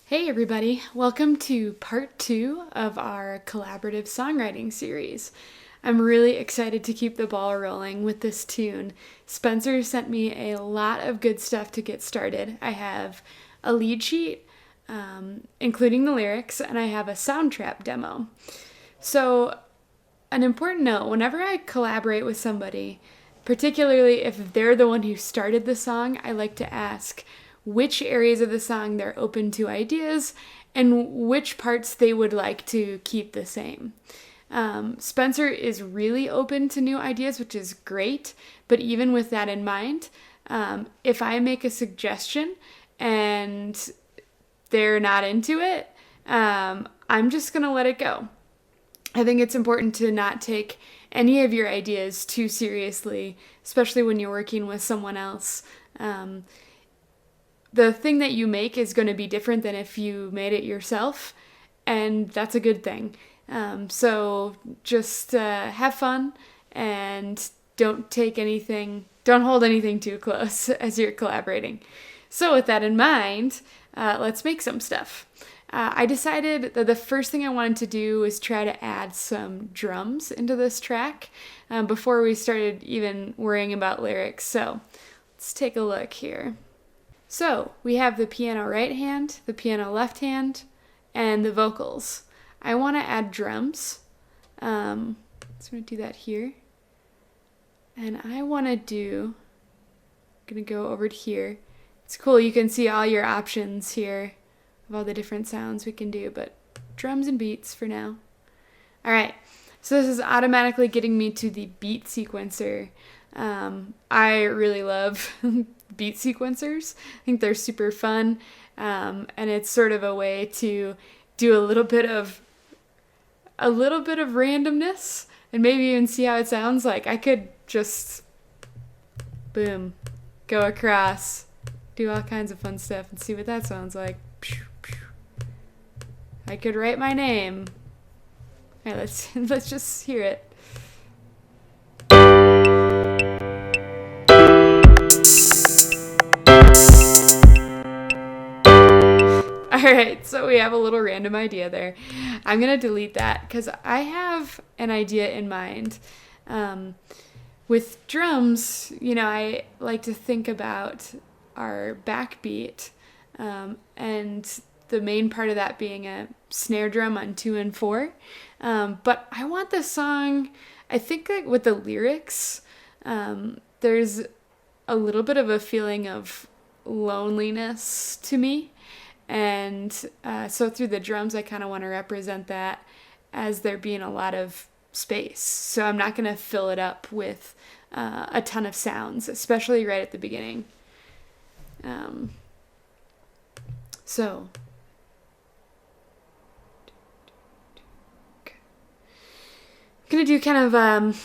Hey everybody, welcome to part 2 of our collaborative songwriting series. I'm really excited to keep the ball rolling with this tune. Spencer sent me a lot of good stuff to get started. I have a lead sheet, including the lyrics, and I have a soundtrap demo. So, an important note, whenever I collaborate with somebody, particularly if they're the one who started the song, I like to ask which areas of the song they're open to ideas and which parts they would like to keep the same. Spencer is really open to new ideas, which is great, but even with that in mind, if I make a suggestion and they're not into it, I'm just going to let it go. I think it's important to not take any of your ideas too seriously, especially when you're working with someone else. The thing that you make is going to be different than if you made it yourself, and that's a good thing. So just have fun and don't hold anything too close as you're collaborating. So with that in mind, let's make some stuff. I decided that the first thing I wanted to do was try to add some drums into this track before we started even worrying about lyrics. So let's take a look here. So we have the piano right hand, the piano left hand, and the vocals. I want to add drums. So I'm going to do that here. And I'm going to go over to here. It's cool, you can see all your options here of all the different sounds we can do, but drums and beats for now. All right, so this is automatically getting me to the beat sequencer. I really love beat sequencers. I think they're super fun, and it's sort of a way to do a little bit of randomness and maybe even see how it sounds. Like I could just boom, go across, do all kinds of fun stuff and see what that sounds like. I could write my name. All right, let's just hear it. Alright, so we have a little random idea there. I'm going to delete that because I have an idea in mind. With drums, I like to think about our backbeat and the main part of that being a snare drum on 2 and 4. But I want the song, I think like with the lyrics, there's a little bit of a feeling of loneliness to me. And so through the drums, I kind of want to represent that as there being a lot of space. So I'm not going to fill it up with a ton of sounds, especially right at the beginning. So I'm going to do kind of,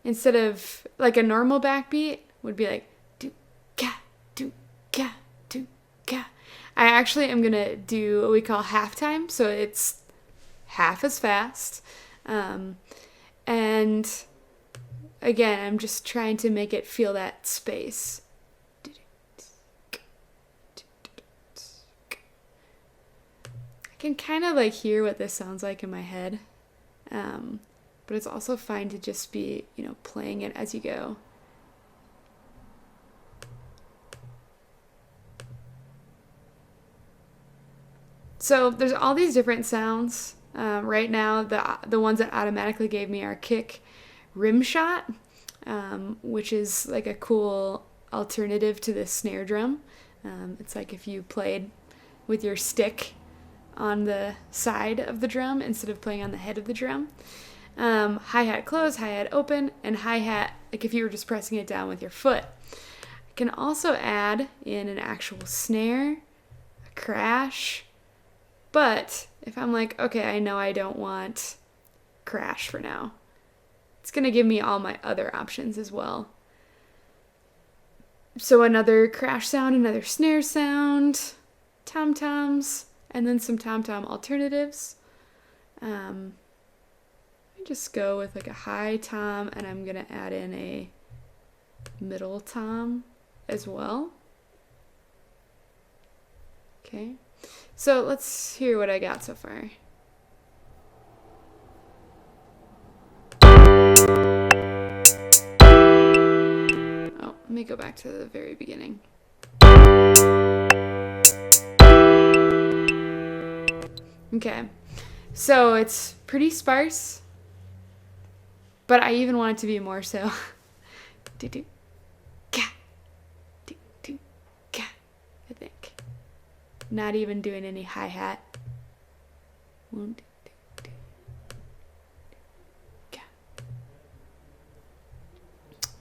instead of like a normal backbeat would be like, do-ka, do-ka, do-ka. I actually am going to do what we call halftime, so it's half as fast. And again, I'm just trying to make it feel that space. I can kind of like hear what this sounds like in my head. But it's also fine to just be, playing it as you go. So there's all these different sounds. Right now, the ones that automatically gave me are kick, rim shot, which is like a cool alternative to the snare drum. It's like if you played with your stick on the side of the drum instead of playing on the head of the drum. Hi-hat close, hi-hat open, and hi-hat like if you were just pressing it down with your foot. I can also add in an actual snare, a crash, but if I'm like, okay, I know I don't want crash for now, it's going to give me all my other options as well. So another crash sound, another snare sound, tom-toms, and then some tom-tom alternatives. I just go with like a high tom, and I'm going to add in a middle tom as well. Okay. So let's hear what I got so far. Oh, let me go back to the very beginning. Okay. So it's pretty sparse, but I even want it to be more so. Do-do, ka, do-do, ka, I think. Not even doing any hi-hat. One, two, do, ka.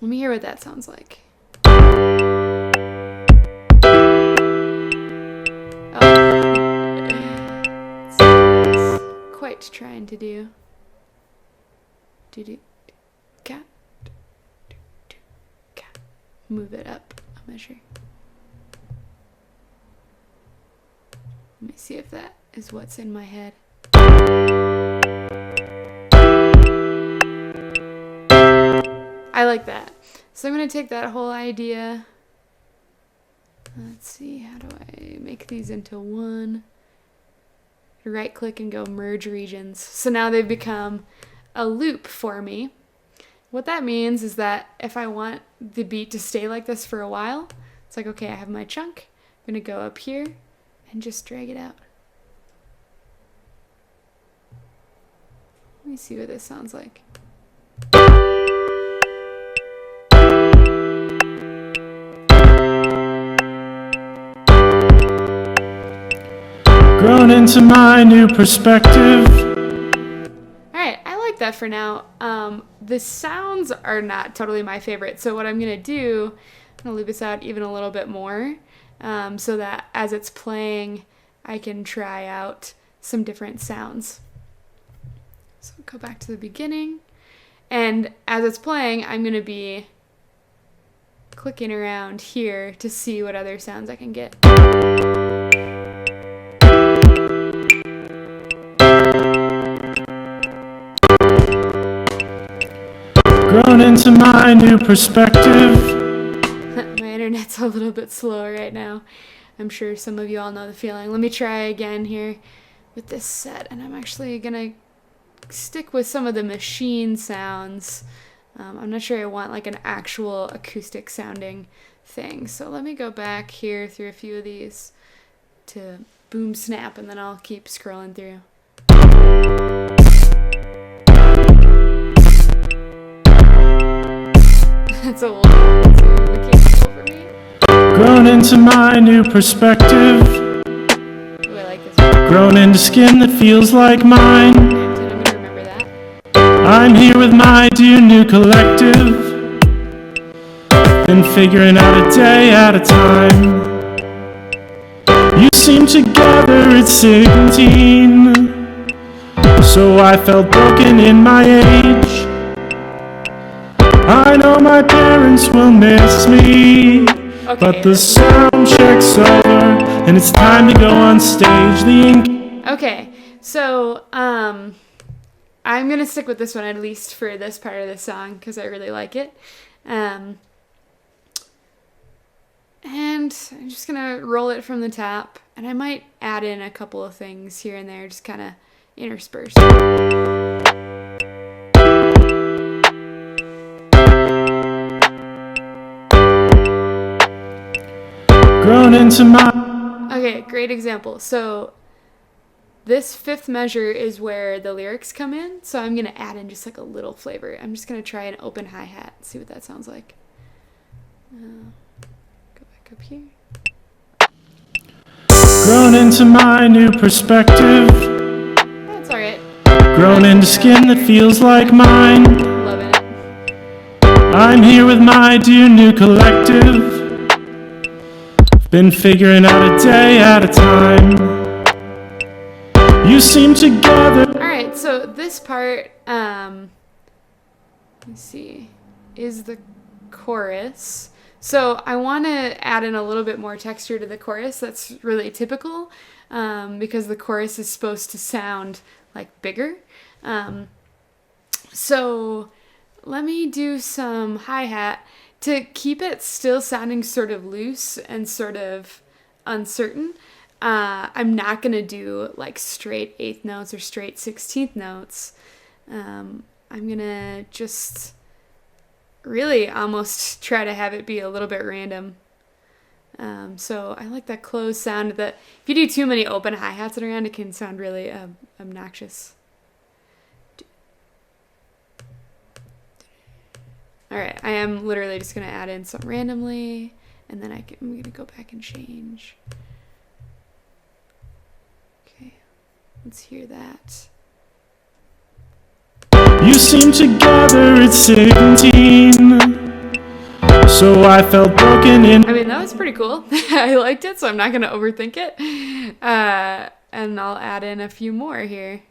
Let me hear what that sounds like. Quite trying to do. Do-do, ka, do-do, ka. Move it up a measure. Let me see if that is what's in my head. I like that. So I'm going to take that whole idea. Let's see, how do I make these into one? Right click and go merge regions. So now they've become a loop for me. What that means is that if I want the beat to stay like this for a while, it's like, okay, I have my chunk. I'm going to go up here and just drag it out. Let me see what this sounds like. Grown into my new perspective. Alright, I like that for now. The sounds are not totally my favorite, so what I'm going to do, I'm going to leave this out even a little bit more, so that as it's playing, I can try out some different sounds. So go back to the beginning, and as it's playing, I'm going to be clicking around here to see what other sounds I can get. Grown into my new perspective. My internet's a little bit slow right now. I'm sure some of you all know the feeling. Let me try again here with this set, and I'm actually gonna stick with some of the machine sounds. I'm not sure I want like an actual acoustic sounding thing. So let me go back here through a few of these to boom snap, and then I'll keep scrolling through. That's a little mechanical for me. Grown into my new perspective. Ooh, I like this one. Grown into skin that feels like mine. I'm gonna remember that. I'm here with my dear new collective. Been figuring out a day at a time. You seem together at 17. So I felt broken in my age. I know my parents will miss me. Okay. But the sound check's over, and it's time to go on stage. Okay, so I'm gonna stick with this one at least for this part of the song because I really like it. And I'm just gonna roll it from the top, and I might add in a couple of things here and there, just kind of interspersed. Grown into my... Okay, great example. So this fifth measure is where the lyrics come in, so I'm gonna add in just like a little flavor. I'm just gonna try an open hi-hat, see what that sounds like. Go back up here. Grown into my new perspective. That's alright. Grown into skin that feels like mine. Loving it. I'm here with my dear new collective. Been figuring out a day at a time. You seem together. Alright, so this part, let's see, is the chorus. So I want to add in a little bit more texture to the chorus. That's really typical because the chorus is supposed to sound like bigger. So let me do some hi-hat to keep it still sounding sort of loose and sort of uncertain. I'm not going to do like straight eighth notes or straight 16th notes. I'm going to just really almost try to have it be a little bit random. So I like that closed sound that if you do too many open hi-hats around, it can sound really obnoxious. All right, I am literally just going to add in some randomly, and then I'm going to go back and change. Okay, let's hear that. You seem together at 17, so I felt broken in. I mean, that was pretty cool. I liked it, so I'm not going to overthink it. And I'll add in a few more here.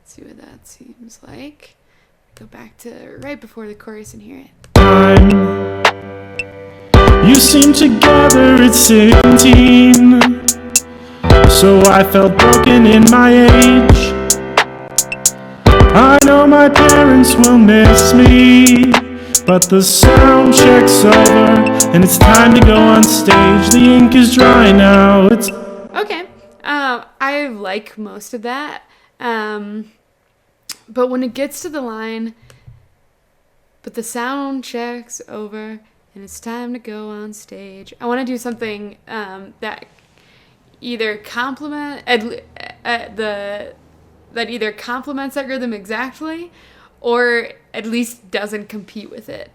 Let's see what that seems like. Go back to right before the chorus and hear it. You seem together at 17, so I felt broken in my age. I know my parents will miss me, but the sound check's over and it's time to go on stage. The ink is dry now. It's okay. I like most of that. But when it gets to the line, but the sound check's over and it's time to go on stage, I want to do something that either complements that rhythm exactly, or at least doesn't compete with it.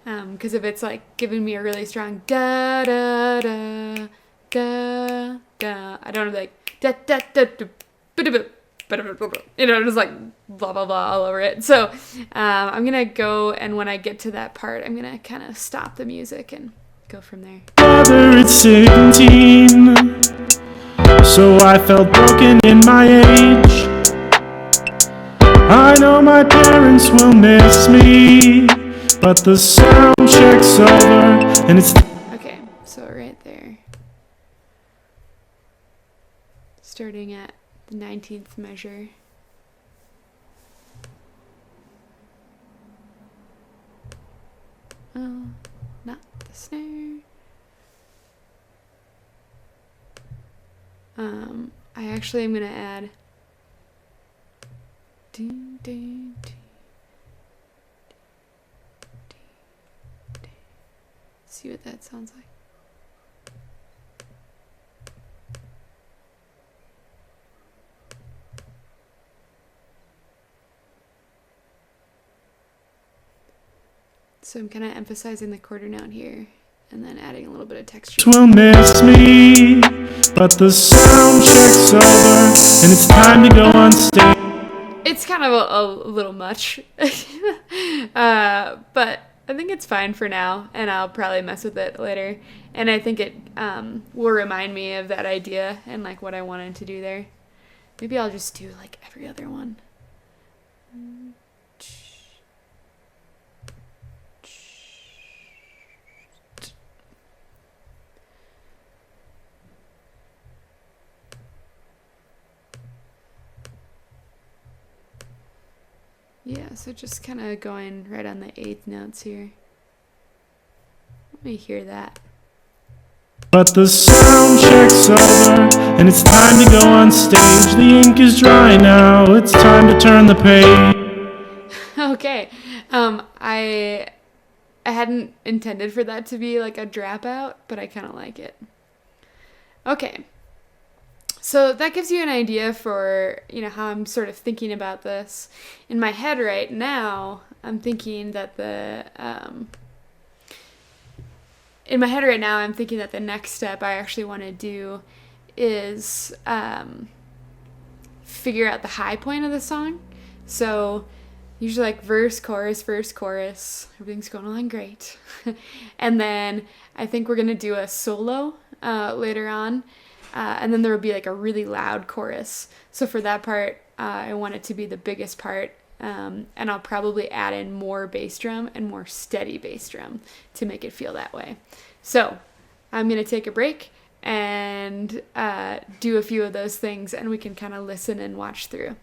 Because if it's like giving me a really strong da da da da da, I don't like da da da da da. Just like blah, blah, blah all over it. So I'm going to go, and when I get to that part, I'm going to kind of stop the music and go from there. It's 17, so I felt broken in my age. I know my parents will miss me, but the sound check's over and it's... Okay, so right there. Starting at the 19th measure. Oh, not the snare. I actually am gonna add see what that sounds like. So I'm kind of emphasizing the quarter note here and then adding a little bit of texture. Will miss me, but the sound check's over and it's time to go on stage. It's kind of a little much, but I think it's fine for now, and I'll probably mess with it later. And I think it will remind me of that idea and like what I wanted to do there. Maybe I'll just do like every other one. Yeah, so just kind of going right on the eighth notes here. Let me hear that. But the sound check's over and it's time to go on stage. The ink is dry now, it's time to turn the page. Okay, I hadn't intended for that to be like a dropout, but I kind of like it. Okay. So that gives you an idea for, how I'm sort of thinking about this. In my head right now, I'm thinking that the next step I actually want to do is figure out the high point of the song. So usually like verse, chorus, everything's going along great. And then I think we're going to do a solo later on. And then there would be like a really loud chorus. So for that part, I want it to be the biggest part. And I'll probably add in more bass drum and more steady bass drum to make it feel that way. So I'm going to take a break and do a few of those things, and we can kind of listen and watch through.